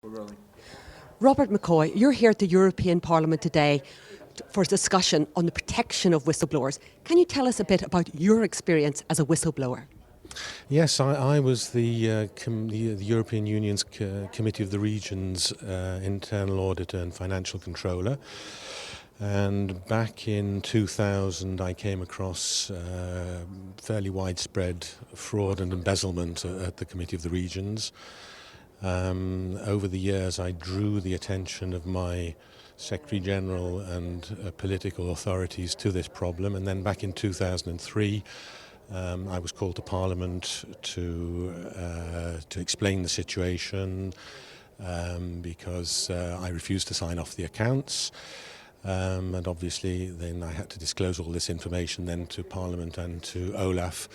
We're rolling. Robert McCoy, you're here at the European Parliament today for a discussion on the protection of whistleblowers. Can you tell us a bit about your experience as a whistleblower? Yes, I was the European Union's Committee of the Regions Internal Auditor and Financial Controller. And back in 2000 I came across fairly widespread fraud and embezzlement at the Committee of the Regions. Over the years I drew the attention of my Secretary General and political authorities to this problem, and then back in 2003 I was called to Parliament to explain the situation because I refused to sign off the accounts. And obviously then I had to disclose all this information then to Parliament and to Olaf.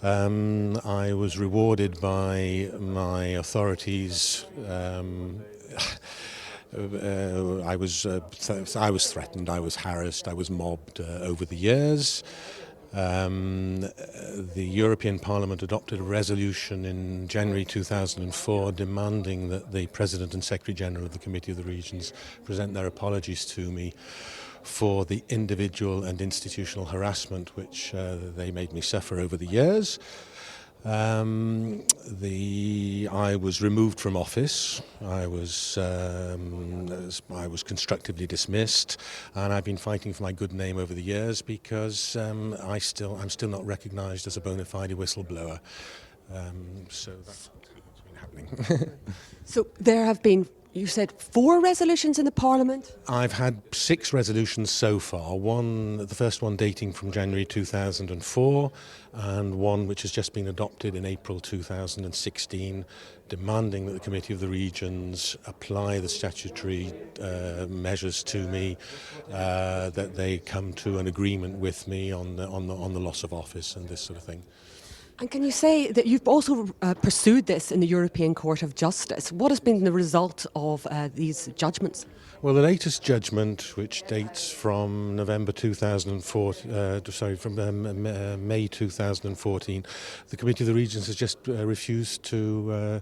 I was rewarded by my authorities. I was threatened, I was harassed, I was mobbed over the years. The European Parliament adopted a resolution in January 2004 demanding that the President and Secretary General of the Committee of the Regions present their apologies to me for the individual and institutional harassment which they made me suffer over the years. I was removed from office. I was constructively dismissed, and I've been fighting for my good name over the years because I'm still not recognised as a bona fide whistleblower. So that's what's been happening. So there have been, you said, 4 resolutions in the Parliament? I've had 6 resolutions so far. The first one dating from January 2004, and one which has just been adopted in April 2016, demanding that the Committee of the Regions apply the statutory measures to me, that they come to an agreement with me on the loss of office and this sort of thing. And can you say that you've also pursued this in the European Court of Justice? What has been the result of these judgments? Well, the latest judgment, which dates from November 2004, from May 2014, the Committee of the Regions has just refused to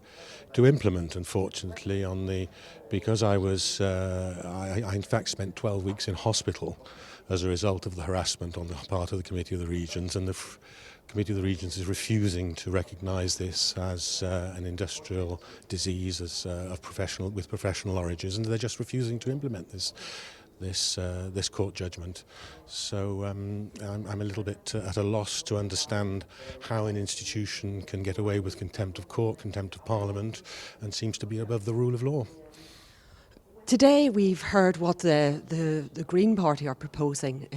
implement, unfortunately, because I in fact spent 12 weeks in hospital as a result of the harassment on the part of the Committee of the Regions, and the Committee of the Regions is refusing to recognise this as an industrial disease with professional origins, and they're just refusing to implement this court judgment. So I'm a little bit at a loss to understand how an institution can get away with contempt of court, contempt of Parliament, and seems to be above the rule of law. Today we've heard what the Green Party are proposing.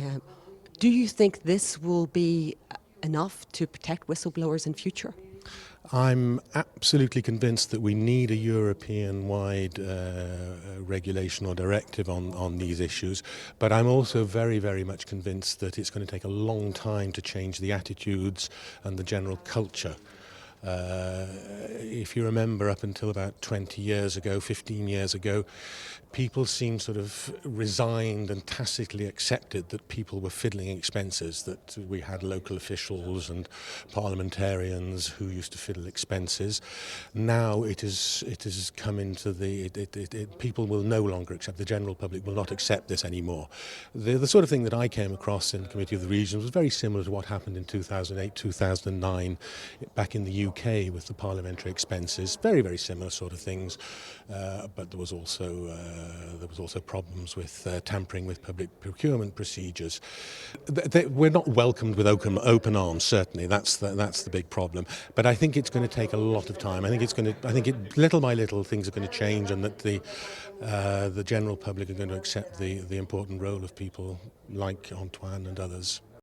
Do you think this will be enough to protect whistleblowers in future? I'm absolutely convinced that we need a European-wide regulation or directive on these issues, but I'm also very, very much convinced that it's going to take a long time to change the attitudes and the general culture. If you remember, up until about 20 years ago, 15 years ago, people seemed sort of resigned and tacitly accepted that people were fiddling expenses, that we had local officials and parliamentarians who used to fiddle expenses. Now it has come into people will no longer accept, the general public will not accept this anymore. The sort of thing that I came across in the Committee of the Regions was very similar to what happened in 2008, 2009 back in the UK with the parliamentary expenses. Very, very similar sort of things, but there was also problems with tampering with public procurement procedures. We're not welcomed with open arms. Certainly, that's the big problem. But I think it's going to take a lot of time. I think little by little things are going to change, and that the general public are going to accept the important role of people like Antoine and others.